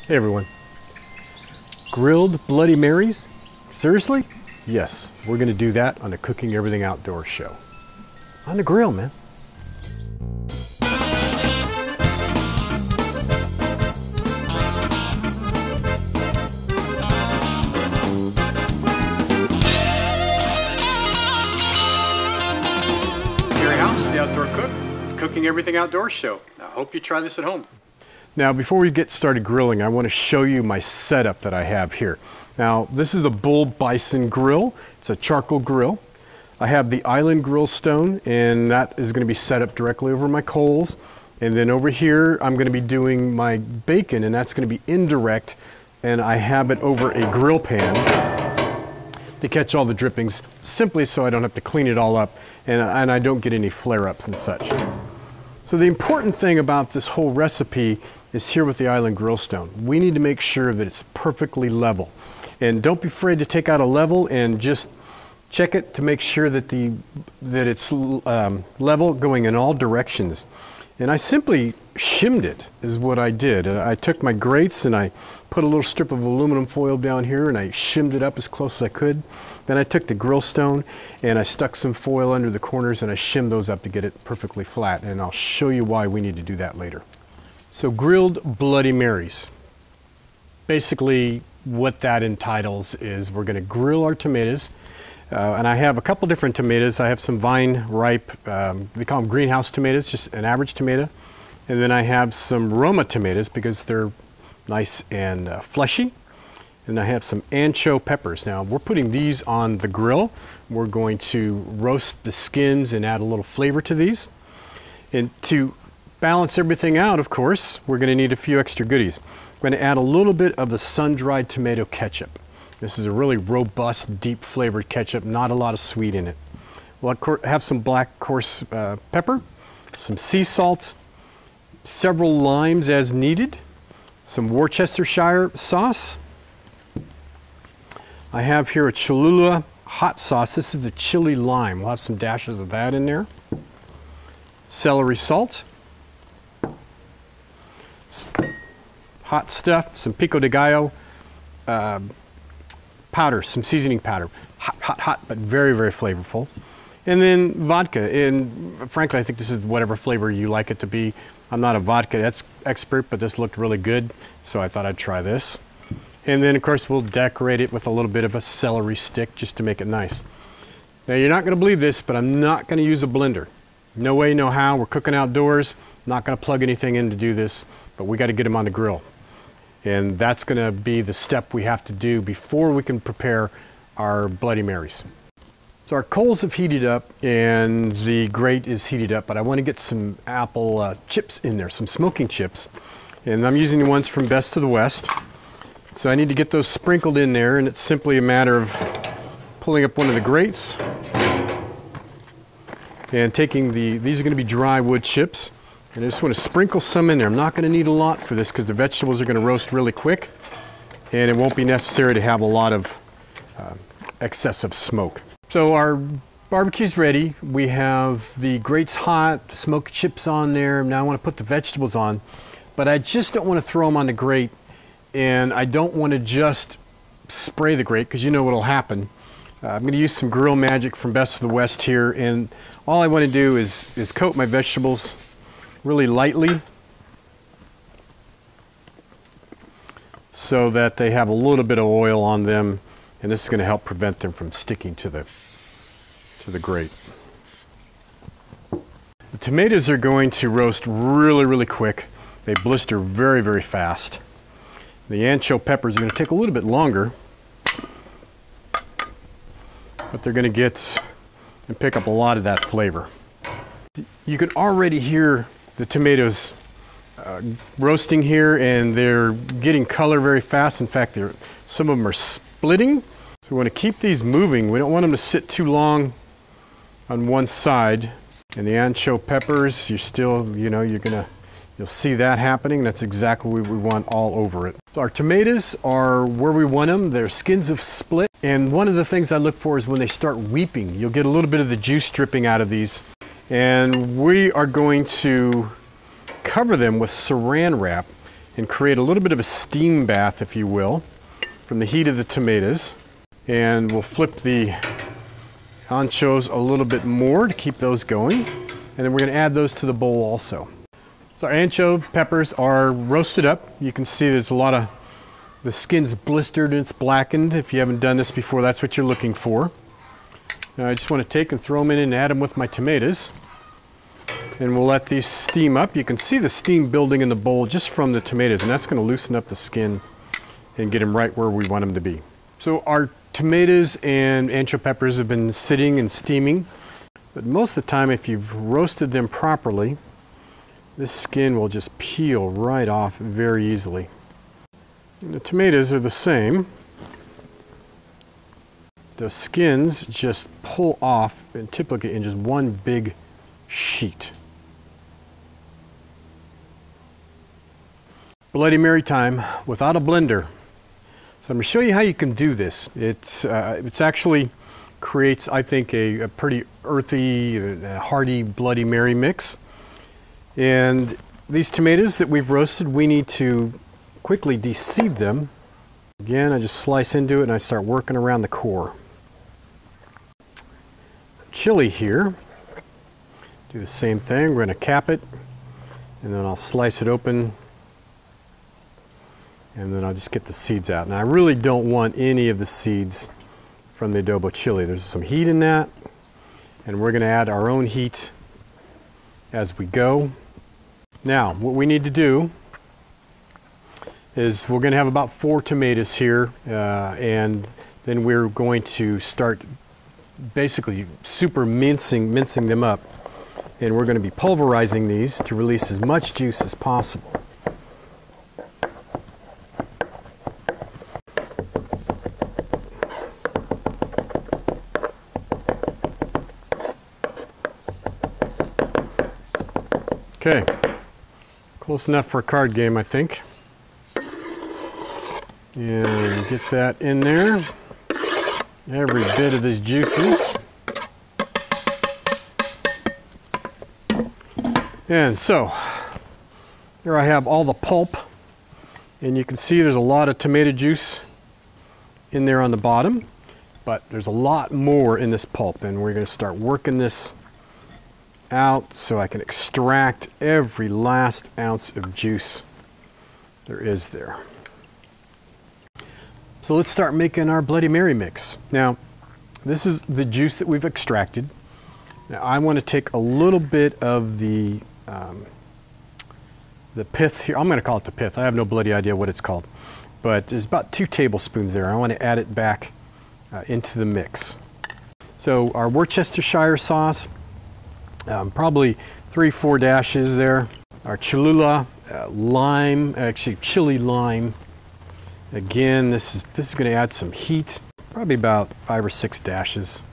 Hey everyone. Grilled Bloody Marys? Seriously? Yes, we're going to do that on the Cooking Everything Outdoors show. On the grill, man. Gary House, the Outdoor Cook, Cooking Everything Outdoors show. I hope you try this at home. Now, before we get started grilling, I want to show you my setup that I have here. Now, this is a bull bison grill. It's a charcoal grill. I have the island grill stone, and that is going to be set up directly over my coals. And then over here, I'm going to be doing my bacon, and that's going to be indirect. And I have it over a grill pan to catch all the drippings, simply so I don't have to clean it all up, and I don't get any flare-ups and such. So the important thing about this whole recipe is here with the island grill stone. We need to make sure that it's perfectly level. And don't be afraid to take out a level and just check it to make sure that it's level going in all directions. And I simply shimmed it is what I did. I took my grates and I put a little strip of aluminum foil down here and I shimmed it up as close as I could. Then I took the grill stone and I stuck some foil under the corners and I shimmed those up to get it perfectly flat. And I'll show you why we need to do that later. So grilled Bloody Marys. Basically what that entitles is we're going to grill our tomatoes. And I have a couple different tomatoes. I have some vine ripe, they call them greenhouse tomatoes, just an average tomato. And then I have some Roma tomatoes because they're nice and fleshy. And I have some ancho peppers. Now we're putting these on the grill. We're going to roast the skins and add a little flavor to these. And to balance everything out, of course, we're going to need a few extra goodies. I'm going to add a little bit of the sun-dried tomato ketchup. This is a really robust, deep flavored ketchup, not a lot of sweet in it. We'll have some black coarse pepper, some sea salt, several limes as needed, some Worcestershire sauce. I have here a Cholula hot sauce. This is the chili lime. We'll have some dashes of that in there. Celery salt. Hot stuff, some pico de gallo powder, some seasoning powder. Hot, but very, very flavorful. And then vodka. And frankly, I think this is whatever flavor you like it to be. I'm not a vodka expert, but this looked really good, so I thought I'd try this. And then, of course, we'll decorate it with a little bit of a celery stick just to make it nice. Now, you're not going to believe this, but I'm not going to use a blender. No way, no how. We're cooking outdoors. Not going to plug anything in to do this, but we got to get them on the grill. And that's going to be the step we have to do before we can prepare our Bloody Marys. So our coals have heated up and the grate is heated up, but I want to get some apple chips in there, some smoking chips. And I'm using the ones from Best of the West. So I need to get those sprinkled in there, and it's simply a matter of pulling up one of the grates and taking these are going to be dry wood chips. And I just want to sprinkle some in there. I'm not going to need a lot for this because the vegetables are going to roast really quick and it won't be necessary to have a lot of excessive smoke. So our barbecue's ready. We have the grates hot, smoked chips on there. Now I want to put the vegetables on, but I just don't want to throw them on the grate, and I don't want to just spray the grate because you know what will happen. I'm going to use some Grill Magic from Best of the West here, and all I want to do is coat my vegetables really lightly so that they have a little bit of oil on them, and this is going to help prevent them from sticking to the grate. The tomatoes are going to roast really, really quick. They blister very, very fast. The ancho peppers are going to take a little bit longer, but they're going to get and pick up a lot of that flavor. You can already hear the tomatoes roasting here, and they're getting color very fast. In fact, some of them are splitting. So we want to keep these moving. We don't want them to sit too long on one side. And the ancho peppers, you're still, you'll see that happening. That's exactly what we want all over it. So our tomatoes are where we want them. Their skins have split. And one of the things I look for is when they start weeping. You'll get a little bit of the juice dripping out of these. And we are going to cover them with saran wrap and create a little bit of a steam bath, if you will, from the heat of the tomatoes. And we'll flip the anchos a little bit more to keep those going. And then we're going to add those to the bowl also. So our ancho peppers are roasted up. You can see there's a lot of, the skin's blistered and it's blackened. If you haven't done this before, that's what you're looking for. Now I just want to take and throw them in and add them with my tomatoes. And we'll let these steam up. You can see the steam building in the bowl just from the tomatoes, and that's going to loosen up the skin and get them right where we want them to be. So our tomatoes and ancho peppers have been sitting and steaming, but most of the time if you've roasted them properly, this skin will just peel right off very easily. And the tomatoes are the same. The skins just pull off and typically in just one big sheet. Bloody Mary time without a blender. So I'm going to show you how you can do this. It's actually creates, I think, a pretty earthy, hearty Bloody Mary mix. And these tomatoes that we've roasted, we need to quickly deseed them. Again, I just slice into it and I start working around the core. Chili here, do the same thing. We're going to cap it and then I'll slice it open and then I'll just get the seeds out. Now I really don't want any of the seeds from the adobo chili. There's some heat in that and we're going to add our own heat as we go. Now what we need to do is we're going to have about 4 tomatoes here and then we're going to start basically super mincing them up, and we're going to be pulverizing these to release as much juice as possible. Okay, close enough for a card game, I think. And get that in there. Every bit of these juices. And so, here I have all the pulp. And you can see there's a lot of tomato juice in there on the bottom. But there's a lot more in this pulp. And we're going to start working this out so I can extract every last ounce of juice there is there. So let's start making our Bloody Mary mix. Now, this is the juice that we've extracted. Now, I want to take a little bit of the pith here. I'm going to call it the pith. I have no bloody idea what it's called. But there's about 2 tablespoons there. I want to add it back into the mix. So our Worcestershire sauce, probably 3-4 dashes there. Our Cholula, lime, actually chili lime. Again, this is going to add some heat, probably about 5 or 6 dashes.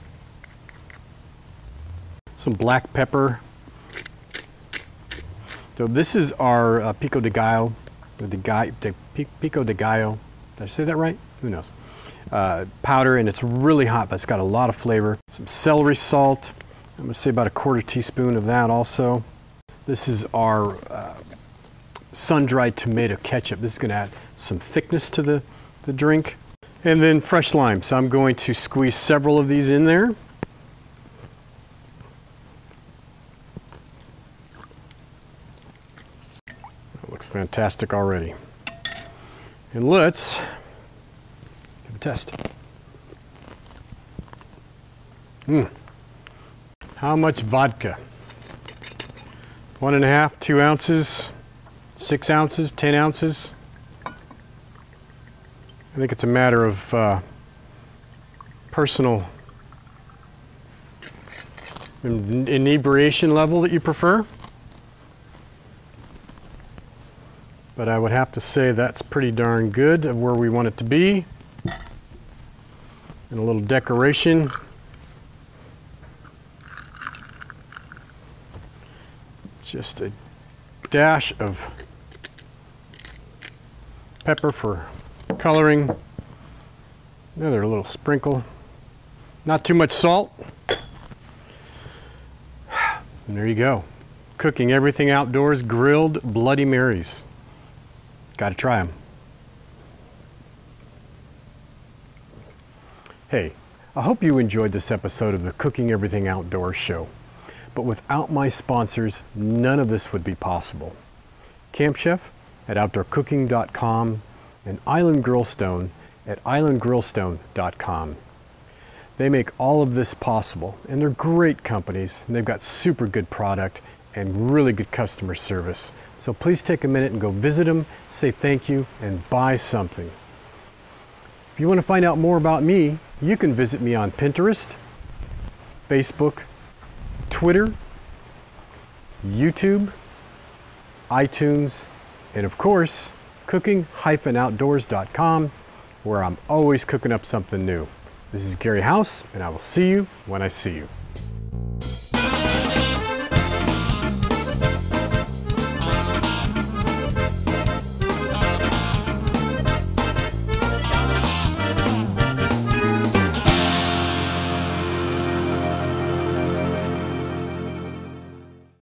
Some black pepper. So this is our pico de gallo, pico de gallo. Did I say that right? Who knows? Powder, and it's really hot, but it's got a lot of flavor. Some celery salt. I'm going to say about a 1/4 teaspoon of that also. This is our sun-dried tomato ketchup. This is going to add some thickness to the drink. And then fresh lime. So I'm going to squeeze several of these in there. That looks fantastic already. And let's give a test. How much vodka? 1.5, 2 ounces, 6 ounces, 10 ounces. I think it's a matter of personal inebriation level that you prefer. But I would have to say that's pretty darn good of where we want it to be. And a little decoration. Just a dash of pepper for coloring. Another little sprinkle. Not too much salt. And there you go. Cooking everything outdoors, grilled Bloody Marys. Gotta try them. Hey, I hope you enjoyed this episode of the Cooking Everything Outdoors show. But without my sponsors, none of this would be possible. Camp Chef at outdoorcooking.com and Island Grillstone at islandgrillstone.com. They make all of this possible, and they're great companies, and they've got super good product and really good customer service. So please take a minute and go visit them, say thank you, and buy something. If you want to find out more about me, you can visit me on Pinterest, Facebook, Twitter, YouTube, iTunes, and of course, cooking-outdoors.com, where I'm always cooking up something new. This is Gary House, and I will see you when I see you.